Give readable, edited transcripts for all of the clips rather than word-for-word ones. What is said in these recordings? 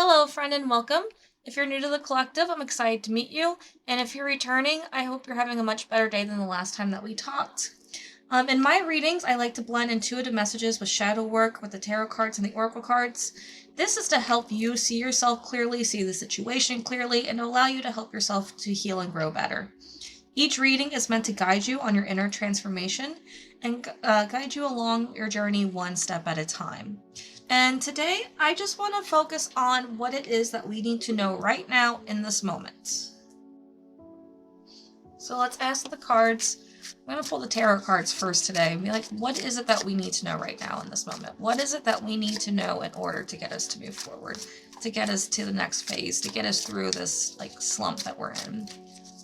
Hello, friend, and welcome. If you're new to the collective, I'm excited to meet you. And if you're returning, I hope you're having a much better day than the last time that we talked. In my readings, I like to blend intuitive messages with shadow work, with the tarot cards and the oracle cards. This is to help you see yourself clearly, see the situation clearly, and allow you to help yourself to heal and grow better. Each reading is meant to guide you on your inner transformation and guide you along your journey one step at a time. And today, I just want to focus on what it is that we need to know right now in this moment. So let's ask the cards. I'm going to pull the tarot cards first today and be like, what is it that we need to know right now in this moment? What is it that we need to know in order to get us to move forward, to get us to the next phase, to get us through this slump that we're in?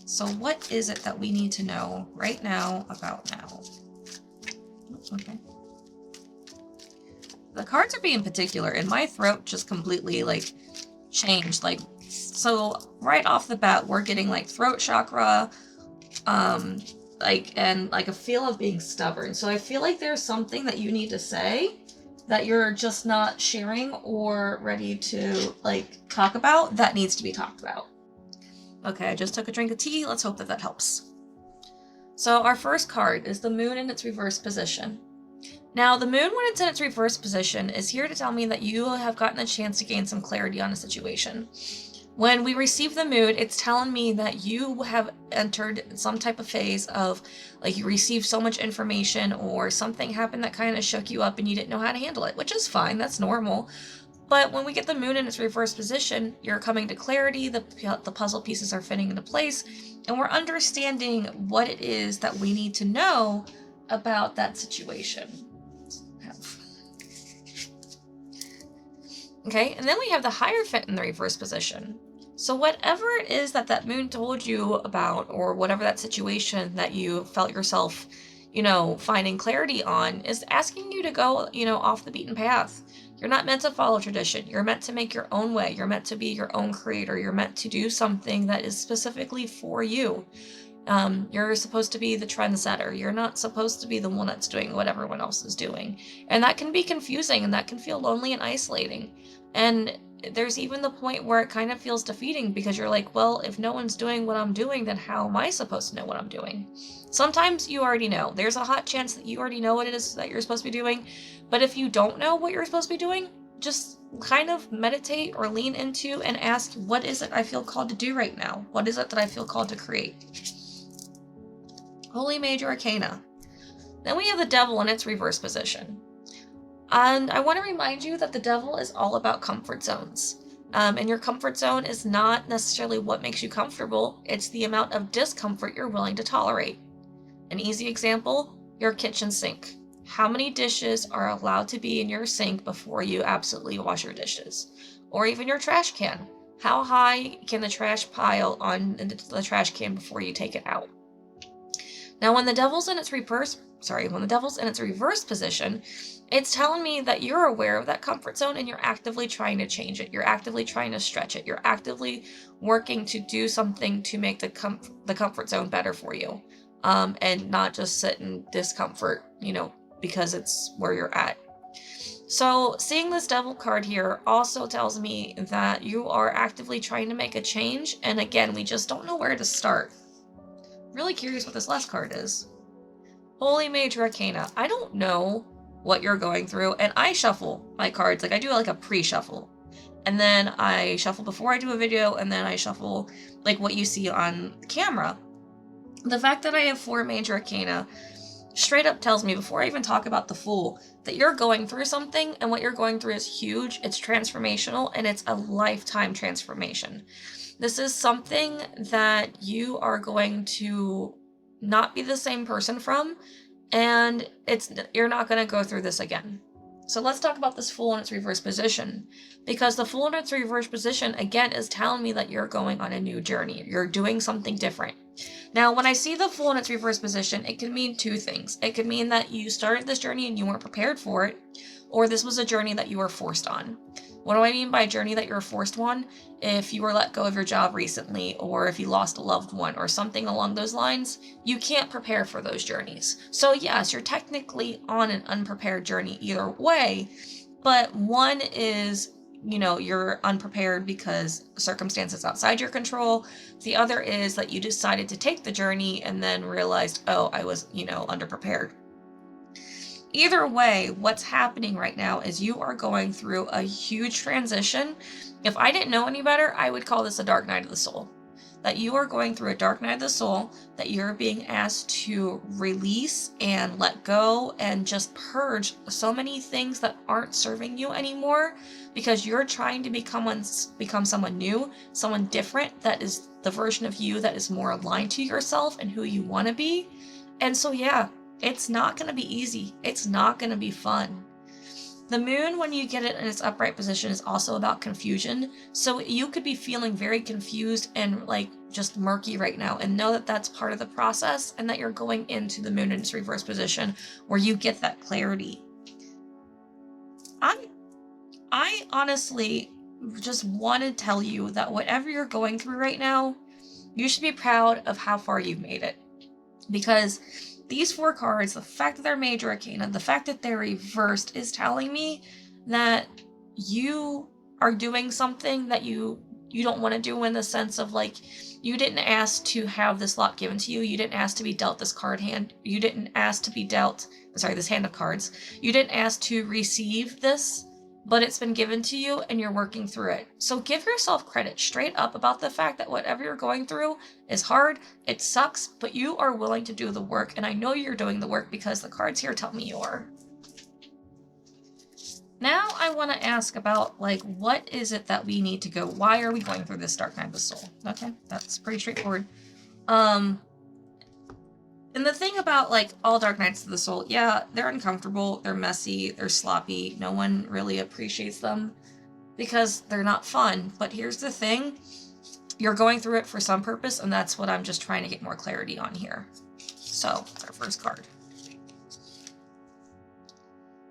So what is it that we need to know right now about now? Okay. The cards are being particular, and my throat just completely changed. So right off the bat, we're getting throat chakra, and a feel of being stubborn. So I feel like there's something that you need to say that you're just not sharing or ready to talk about that needs to be talked about. Okay, I just took a drink of tea. Let's hope that that helps. So our first card is the moon in its reverse position. Now, the moon, when it's in its reverse position, is here to tell me that you have gotten a chance to gain some clarity on a situation. When we receive the moon, it's telling me that you have entered some type of phase of, you received so much information or something happened that kind of shook you up and you didn't know how to handle it, which is fine, that's normal. But when we get the moon in its reverse position, you're coming to clarity, the puzzle pieces are fitting into place, and we're understanding what it is that we need to know about that situation. Okay, and then we have the Hierophant in the reverse position. So whatever it is that moon told you about, or whatever that situation that you felt yourself, finding clarity on, is asking you to go, off the beaten path. You're not meant to follow tradition. You're meant to make your own way. You're meant to be your own creator. You're meant to do something that is specifically for you. You're supposed to be the trendsetter. You're not supposed to be the one that's doing what everyone else is doing. And that can be confusing, and that can feel lonely and isolating. And there's even the point where it kind of feels defeating because you're like, well, if no one's doing what I'm doing, then how am I supposed to know what I'm doing? Sometimes you already know. There's a hot chance that you already know what it is that you're supposed to be doing. But if you don't know what you're supposed to be doing, just kind of meditate or lean into and ask, what is it I feel called to do right now? What is it that I feel called to create? Holy Major Arcana. Then we have the Devil in its reverse position. And I want to remind you that the Devil is all about comfort zones. And your comfort zone is not necessarily what makes you comfortable, it's the amount of discomfort you're willing to tolerate. An easy example, your kitchen sink. How many dishes are allowed to be in your sink before you absolutely wash your dishes? Or even your trash can. How high can the trash pile on the trash can before you take it out? Now, when the devil's in its reverse position, it's telling me that you're aware of that comfort zone and you're actively trying to change it. You're actively trying to stretch it. You're actively working to do something to make the comfort zone better for you, and not just sit in discomfort, because it's where you're at. So seeing this Devil card here also tells me that you are actively trying to make a change, and again, we just don't know where to start. Really curious what this last card is. Holy Major Arcana. I don't know what you're going through, and I shuffle my cards. I do a pre-shuffle. And then I shuffle before I do a video, and then I shuffle what you see on camera. The fact that I have 4 Major Arcana straight up tells me, before I even talk about the Fool, that you're going through something, and what you're going through is huge, it's transformational, and it's a lifetime transformation. This is something that you are going to not be the same person from, and you're not going to go through this again. So let's talk about this Fool in its reverse position, because the Fool in its reverse position, again, is telling me that you're going on a new journey. You're doing something different. Now, when I see the Fool in its reverse position, it can mean 2 things. It could mean that you started this journey and you weren't prepared for it, or this was a journey that you were forced on. What do I mean by a journey that you're forced on? If you were let go of your job recently, or if you lost a loved one, or something along those lines, you can't prepare for those journeys. So yes, you're technically on an unprepared journey either way, but one is you're unprepared because circumstances outside your control. The other is that you decided to take the journey and then realized, oh, I was, underprepared. Either way, what's happening right now is you are going through a huge transition. If I didn't know any better, I would call this a dark night of the soul. That you are going through a dark night of the soul, that you're being asked to release and let go and just purge so many things that aren't serving you anymore, because you're trying to become someone new, someone different, that is the version of you that is more aligned to yourself and who you want to be. And so, yeah, it's not going to be easy. It's not going to be fun. The moon, when you get it in its upright position, is also about confusion. So you could be feeling very confused and like just murky right now, and know that that's part of the process, and that you're going into the moon in its reverse position where you get that clarity. I honestly just want to tell you that whatever you're going through right now, you should be proud of how far you've made it. Because these 4 cards, the fact that they're major arcana, the fact that they're reversed, is telling me that you are doing something that you don't want to do, in the sense of like, you didn't ask to have this lot given to you. You didn't ask to be dealt this card hand. You didn't ask to be dealt, this hand of cards. You didn't ask to receive this, but it's been given to you and you're working through it. So give yourself credit straight up about the fact that whatever you're going through is hard, it sucks, but you are willing to do the work, and I know you're doing the work because the cards here tell me you are. Now I want to ask about, like, what is it that we need to go? Why are we going through this dark night of the soul? Okay, that's pretty straightforward. And the thing about, like, all dark nights of the soul, yeah, they're uncomfortable, they're messy, they're sloppy, no one really appreciates them because they're not fun. But here's the thing, you're going through it for some purpose, and that's what I'm just trying to get more clarity on here. So, that's our first card.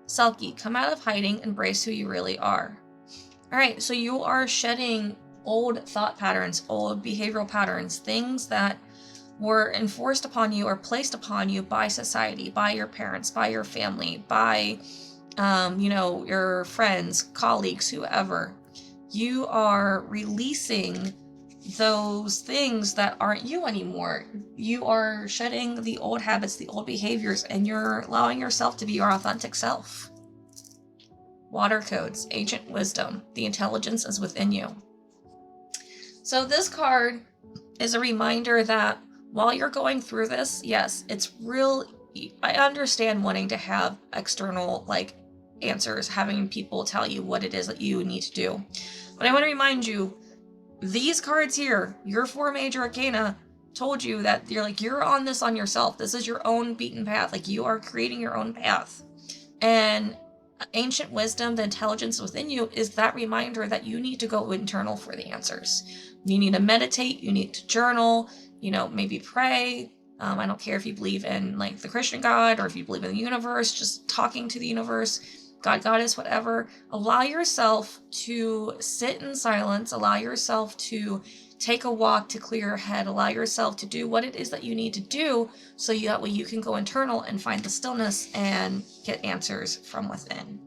Selkie, come out of hiding, embrace who you really are. Alright, so you are shedding old thought patterns, old behavioral patterns, things that were enforced upon you or placed upon you by society, by your parents, by your family, by, your friends, colleagues, whoever. You are releasing those things that aren't you anymore. You are shedding the old habits, the old behaviors, and you're allowing yourself to be your authentic self. Water codes, ancient wisdom, the intelligence is within you. So this card is a reminder that while you're going through this, yes, it's real. I understand wanting to have external, like, answers, having people tell you what it is that you need to do. But I want to remind you, these cards here, your 4 major arcana, told you that you're on this on yourself. This is your own beaten path. Like, you are creating your own path. And ancient wisdom, the intelligence within you, is that reminder that you need to go internal for the answers. You need to meditate, you need to journal, maybe pray. I don't care if you believe in, like, the Christian God, or if you believe in the universe, just talking to the universe, God, Goddess, whatever. Allow yourself to sit in silence, allow yourself to take a walk to clear your head, allow yourself to do what it is that you need to do, so that way you can go internal and find the stillness and get answers from within.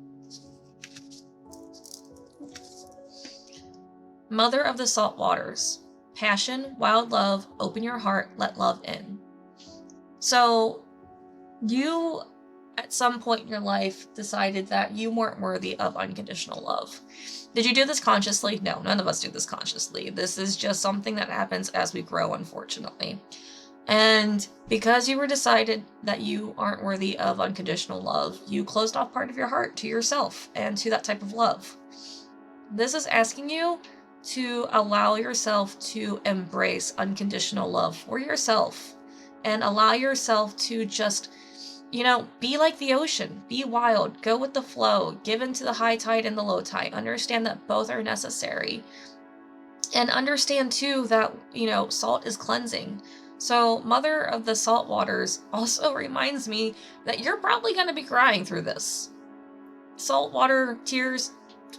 Mother of the salt waters. Passion, wild love, open your heart, let love in. So, you, at some point in your life, decided that you weren't worthy of unconditional love. Did you do this consciously? No, none of us do this consciously. This is just something that happens as we grow, unfortunately. And because you were decided that you aren't worthy of unconditional love, you closed off part of your heart to yourself and to that type of love. This is asking you to allow yourself to embrace unconditional love for yourself, and allow yourself to just, be like the ocean, be wild, go with the flow, give into the high tide and the low tide, understand that both are necessary, and understand too that, salt is cleansing. So Mother of the Salt Waters also reminds me that you're probably going to be crying through this. Salt water, tears,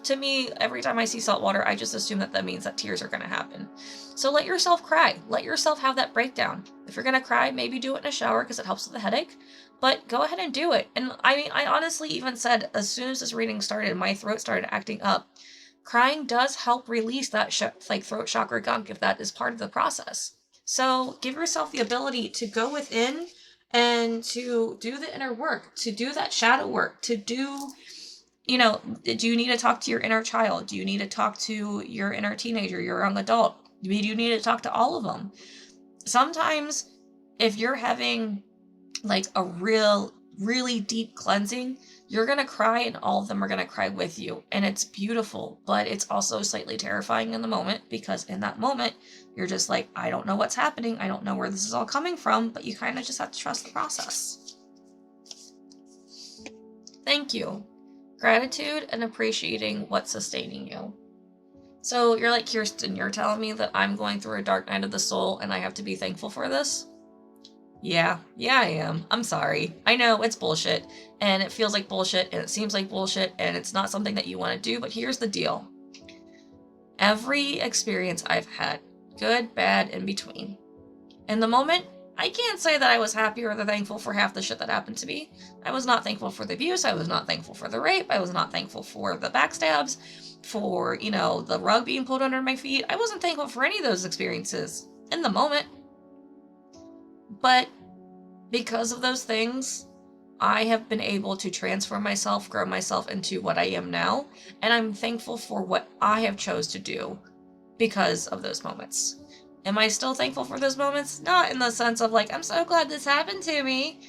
to me, every time I see salt water, I just assume that means that tears are going to happen. So let yourself cry. Let yourself have that breakdown. If you're going to cry, maybe do it in a shower because it helps with the headache. But go ahead and do it. And I honestly even said, as soon as this reading started, my throat started acting up. crying does help release that like throat chakra gunk if that is part of the process. So give yourself the ability to go within and to do the inner work, to do that shadow work, to do, do you need to talk to your inner child? Do you need to talk to your inner teenager, your young adult? Do you need to talk to all of them? Sometimes if you're having like a really deep cleansing, you're going to cry and all of them are going to cry with you. And it's beautiful, but it's also slightly terrifying in the moment, because in that moment, you're just like, I don't know what's happening. I don't know where this is all coming from, but you kind of just have to trust the process. Thank you. Gratitude and appreciating what's sustaining you. So you're like, Kirsten, you're telling me that I'm going through a dark night of the soul and I have to be thankful for this? Yeah, I am. I'm sorry. I know it's bullshit, and it feels like bullshit, and it seems like bullshit, and it's not something that you want to do, but here's the deal. Every experience I've had, good, bad, in between, in the moment, I can't say that I was happy or thankful for half the shit that happened to me. I was not thankful for the abuse. I was not thankful for the rape. I was not thankful for the backstabs, for, the rug being pulled under my feet. I wasn't thankful for any of those experiences in the moment. But because of those things, I have been able to transform myself, grow myself into what I am now, and I'm thankful for what I have chose to do because of those moments. Am I still thankful for those moments? Not in the sense of like, I'm so glad this happened to me,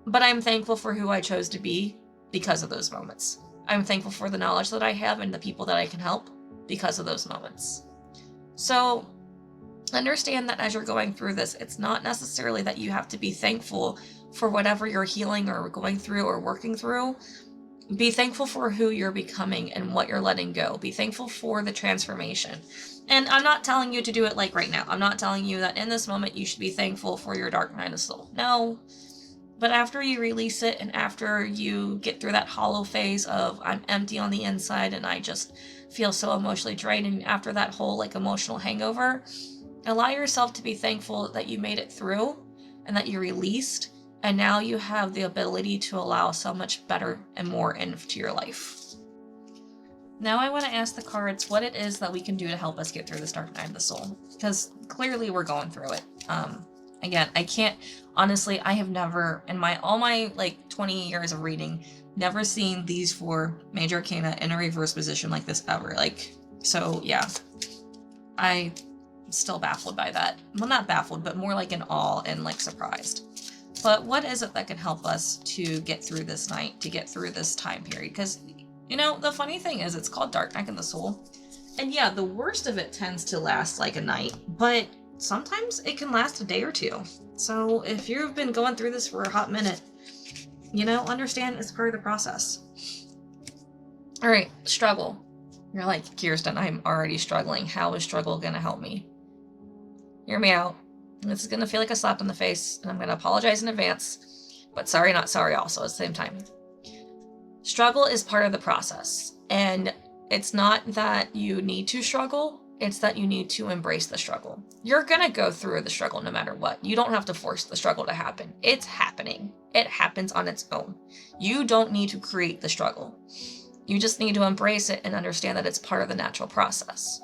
but I'm thankful for who I chose to be because of those moments. I'm thankful for the knowledge that I have and the people that I can help because of those moments. So understand that as you're going through this, it's not necessarily that you have to be thankful for whatever you're healing or going through or working through. Be thankful for who you're becoming and what you're letting go. Be thankful for the transformation. And I'm not telling you to do it like right now. I'm not telling you that in this moment you should be thankful for your dark night of soul. No. But after you release it and after you get through that hollow phase of I'm empty on the inside and I just feel so emotionally drained, and after that whole like emotional hangover, allow yourself to be thankful that you made it through and that you released, and now you have the ability to allow so much better and more into your life. Now I want to ask the cards what it is that we can do to help us get through this dark night of the soul, because clearly we're going through it. Again, I can't, honestly, I have never, in all my like 20 years of reading, never seen these 4 major arcana in a reverse position like this ever. So yeah, I'm still baffled by that. Well, not baffled, but more like in awe and like surprised. But what is it that can help us to get through this night, to get through this time period? Because, the funny thing is it's called Dark Night of the Soul. And yeah, the worst of it tends to last like a night, but sometimes it can last a day or two. So if you've been going through this for a hot minute, understand it's part of the process. All right, struggle. You're like, Kirsten, I'm already struggling. How is struggle going to help me? Hear me out. This is going to feel like a slap in the face, and I'm going to apologize in advance, but sorry, not sorry also at the same time. Struggle is part of the process, and it's not that you need to struggle, it's that you need to embrace the struggle. You're going to go through the struggle no matter what. You don't have to force the struggle to happen. It's happening. It happens on its own. You don't need to create the struggle. You just need to embrace it and understand that it's part of the natural process.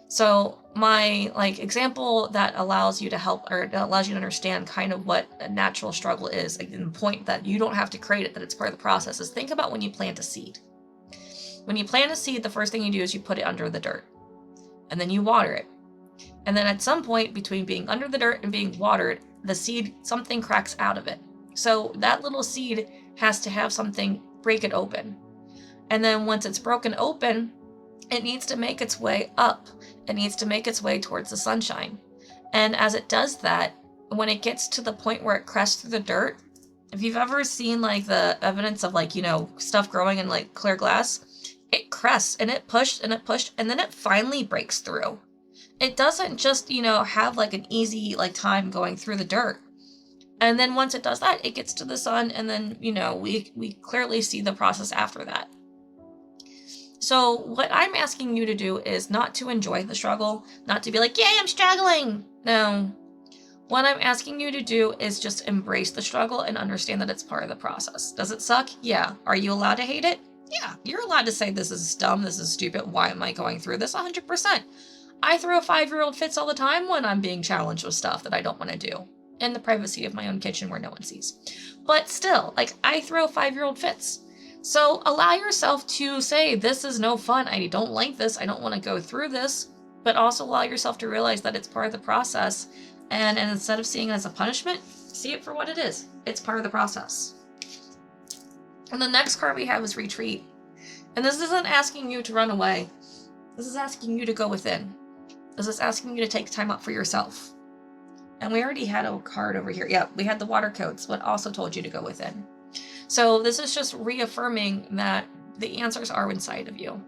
So my example that allows you to help, or that allows you to understand kind of what a natural struggle is, and the point that you don't have to create it, that it's part of the process, is think about when you plant a seed. When you plant a seed, the first thing you do is you put it under the dirt, and then you water it. And then at some point between being under the dirt and being watered, the seed, something cracks out of it. So that little seed has to have something break it open. And then once it's broken open, it needs to make its way up. It needs to make its way towards the sunshine. And as it does that, when it gets to the point where it crests through the dirt, if you've ever seen the evidence of stuff growing in clear glass, it crests and it pushed and it pushed, and then it finally breaks through. It doesn't just, have an easy time going through the dirt. And then once it does that, it gets to the sun, and then, we clearly see the process after that. So what I'm asking you to do is not to enjoy the struggle, not to be like, yay, I'm struggling. No. What I'm asking you to do is just embrace the struggle and understand that it's part of the process. Does it suck? Yeah. Are you allowed to hate it? Yeah, you're allowed to say this is dumb, this is stupid, why am I going through this? 100%. I throw 5-year-old fits all the time when I'm being challenged with stuff that I don't want to do in the privacy of my own kitchen where no one sees. But still, like, I throw 5-year-old fits. So allow yourself to say, this is no fun, I don't like this, I don't want to go through this, but also allow yourself to realize that it's part of the process. And instead of seeing it as a punishment, see it for what it is. It's part of the process. And the next card we have is Retreat. And this isn't asking you to run away. This is asking you to go within. This is asking you to take time out for yourself. And we already had a card over here. Yeah, we had the water codes, but also told you to go within. So this is just reaffirming that the answers are inside of you.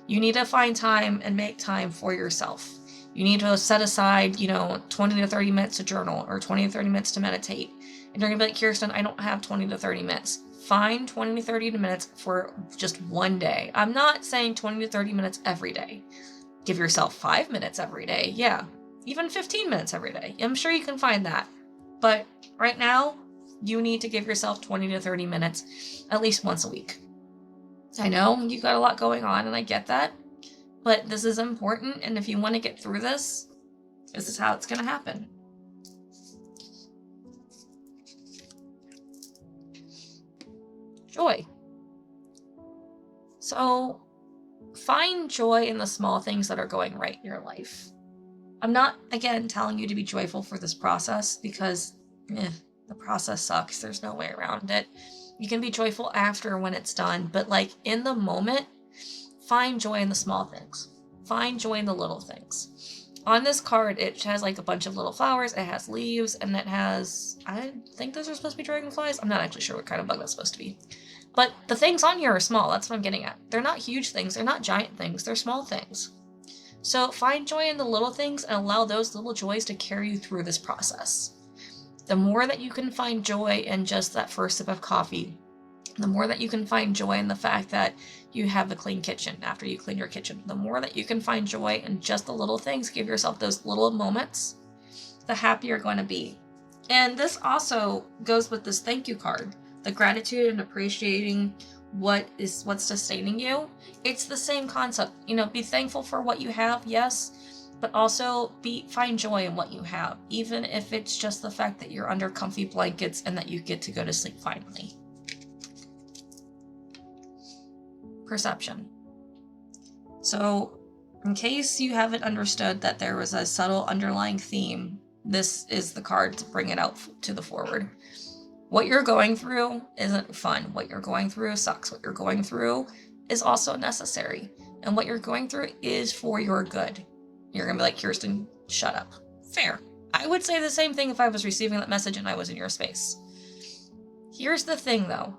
You need to find time and make time for yourself. You need to set aside, 20 to 30 minutes to journal or 20 to 30 minutes to meditate. And you're going to be like, Kirsten, I don't have 20 to 30 minutes. Find 20 to 30 minutes for just one day. I'm not saying 20 to 30 minutes every day. Give yourself 5 minutes every day. Yeah, even 15 minutes every day. I'm sure you can find that. But right now, you need to give yourself 20 to 30 minutes at least once a week. I know you got a lot going on and I get that, but this is important. And if you want to get through this is how it's going to happen. Joy. So find joy in the small things that are going right in your life. I'm not, again, telling you to be joyful for this process because the process sucks. There's no way around it. You can be joyful after when it's done, but like in the moment, find joy in the small things. Find joy in the little things. On this card, it has like a bunch of little flowers, it has leaves, and it has, I think those are supposed to be dragonflies. I'm not actually sure what kind of bug that's supposed to be. But the things on here are small, that's what I'm getting at. They're not huge things, they're not giant things, they're small things. So find joy in the little things and allow those little joys to carry you through this process. The more that you can find joy in just that first sip of coffee, the more that you can find joy in the fact that you have a clean kitchen after you clean your kitchen, the more that you can find joy in just the little things, give yourself those little moments, the happier you're going to be. And this also goes with this thank you card, the gratitude and appreciating what's sustaining you. It's the same concept. Be thankful for what you have, yes, but also find joy in what you have, even if it's just the fact that you're under comfy blankets and that you get to go to sleep finally. Perception. So, in case you haven't understood that there was a subtle underlying theme, this is the card to bring it out to the forward. What you're going through isn't fun. What you're going through sucks. What you're going through is also necessary. And what you're going through is for your good. You're going to be like, Kirsten, shut up. Fair. I would say the same thing if I was receiving that message and I was in your space. Here's the thing, though.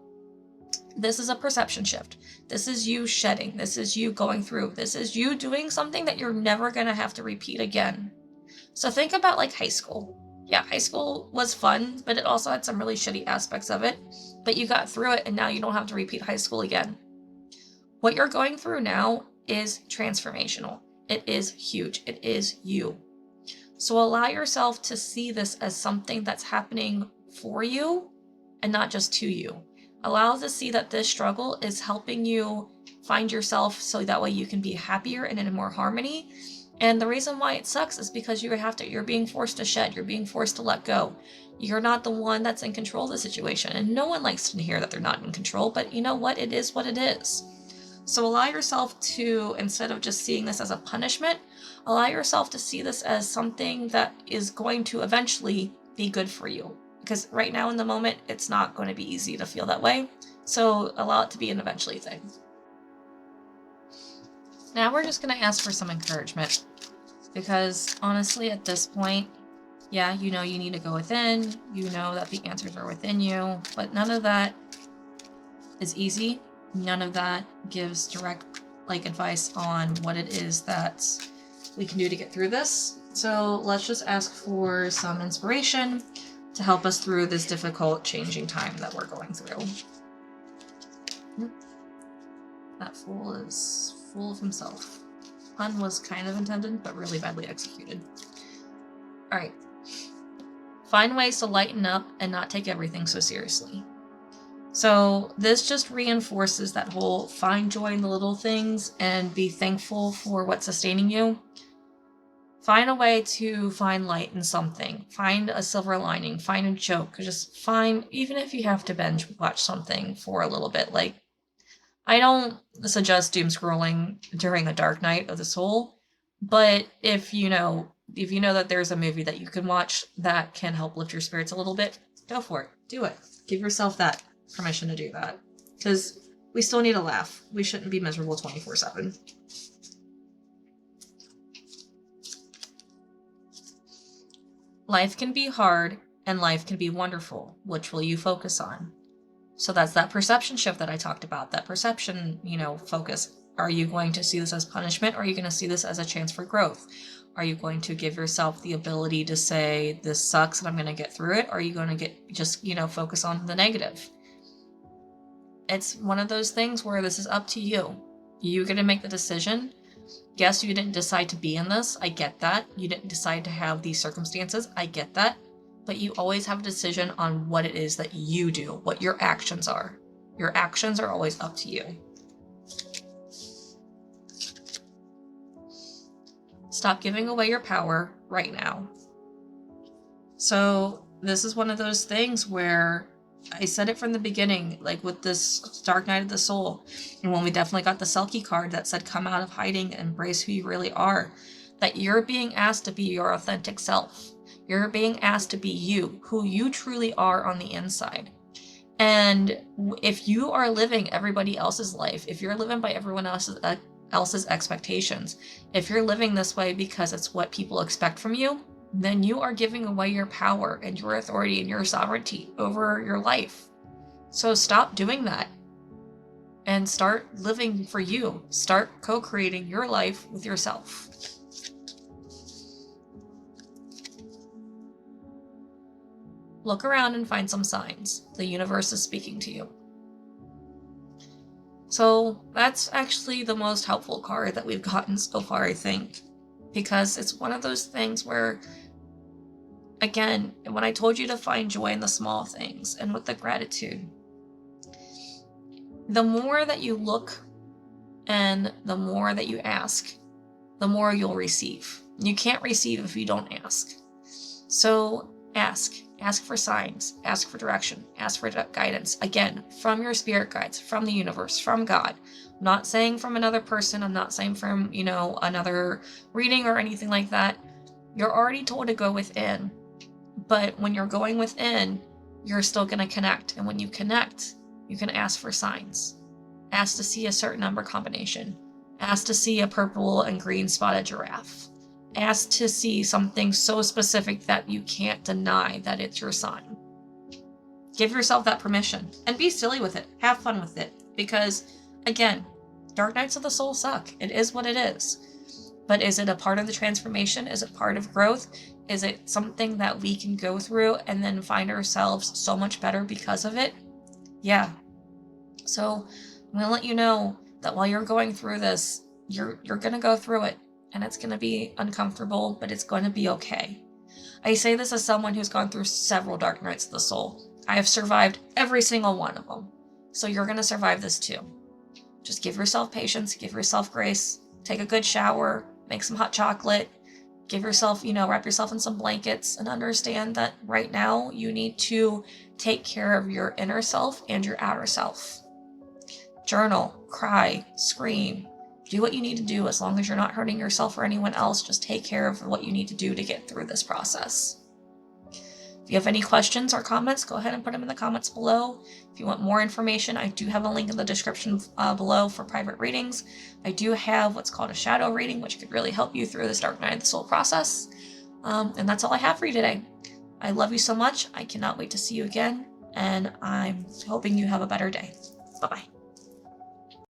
This is a perception shift. This is you shedding. This is you going through. This is you doing something that you're never going to have to repeat again. So think about like high school. Yeah, high school was fun, but it also had some really shitty aspects of it. But you got through it and now you don't have to repeat high school again. What you're going through now is transformational. It is huge. It is you. So allow yourself to see this as something that's happening for you and not just to you. Allow to see that this struggle is helping you find yourself so that way you can be happier and in more harmony. And the reason why it sucks is because you're being forced to shed, you're being forced to let go. You're not the one that's in control of the situation. And no one likes to hear that they're not in control, but you know what? It is what it is. So allow yourself to, instead of just seeing this as a punishment, allow yourself to see this as something that is going to eventually be good for you. Because right now in the moment, it's not going to be easy to feel that way. So allow it to be an eventually thing. Now we're just going to ask for some encouragement. Because honestly, at this point, yeah, you need to go within. You know that the answers are within you. But none of that is easy. None of that gives direct advice on what it is that we can do to get through this. So let's just ask for some inspiration to help us through this difficult changing time that we're going through. That fool is full of himself. Pun was kind of intended, but really badly executed. Alright. Find ways to lighten up and not take everything so seriously. So this just reinforces that whole find joy in the little things and be thankful for what's sustaining you. Find a way to find light in something. Find a silver lining. Find a joke. Just find, even if you have to binge watch something for a little bit. Like, I don't suggest doom scrolling during a dark night of the soul, but if you know that there's a movie that you can watch that can help lift your spirits a little bit, go for it. Do it. Give yourself that permission to do that. Because we still need a laugh. We shouldn't be miserable 24/7. Life can be hard and life can be wonderful. Which will you focus on? So that's that perception shift that I talked about, that perception, focus. Are you going to see this as punishment or are you going to see this as a chance for growth? Are you going to give yourself the ability to say, this sucks and I'm going to get through it? Or are you going to focus on the negative? It's one of those things where this is up to you. You're going to make the decision. Yes, you didn't decide to be in this. I get that. You didn't decide to have these circumstances. I get that. But you always have a decision on what it is that you do, what your actions are. Your actions are always up to you. Stop giving away your power right now. So this is one of those things where I said it from the beginning, like with this Dark Night of the Soul, and when we definitely got the Selkie card that said, come out of hiding and embrace who you really are, that you're being asked to be your authentic self. You're being asked to be you, who you truly are on the inside. And if you are living everybody else's life, if you're living by everyone else's expectations, if you're living this way because it's what people expect from you, then you are giving away your power and your authority and your sovereignty over your life. So stop doing that and start living for you. Start co-creating your life with yourself. Look around and find some signs. The universe is speaking to you. So that's actually the most helpful card that we've gotten so far, I think, because it's one of those things where, again, when I told you to find joy in the small things and with the gratitude, the more that you look and the more that you ask, the more you'll receive. You can't receive if you don't ask. So ask for signs, ask for direction, ask for guidance. Again, from your spirit guides, from the universe, from God. I'm not saying from another person. I'm not saying from, another reading or anything like that. You're already told to go within. But when you're going within, you're still going to connect. And when you connect, you can ask for signs. Ask to see a certain number combination. Ask to see a purple and green spotted giraffe. Ask to see something so specific that you can't deny that it's your sign. Give yourself that permission and be silly with it. Have fun with it. Because, again, Dark Nights of the Soul suck. It is what it is. But is it a part of the transformation? Is it part of growth? Is it something that we can go through and then find ourselves so much better because of it? Yeah. So I'm going to let you know that while you're going through this, you're going to go through it. And it's going to be uncomfortable, but it's going to be okay. I say this as someone who's gone through several Dark Nights of the Soul. I have survived every single one of them. So you're going to survive this too. Just give yourself patience, give yourself grace, take a good shower, make some hot chocolate, give yourself, wrap yourself in some blankets, and understand that right now you need to take care of your inner self and your outer self. Journal, cry, scream. Do what you need to do as long as you're not hurting yourself or anyone else. Just take care of what you need to do to get through this process. If you have any questions or comments, go ahead and put them in the comments below. If you want more information, I do have a link in the description below for private readings. I do have what's called a shadow reading, which could really help you through this Dark Night of the Soul process. And that's all I have for you today. I love you so much. I cannot wait to see you again. And I'm hoping you have a better day. Bye-bye.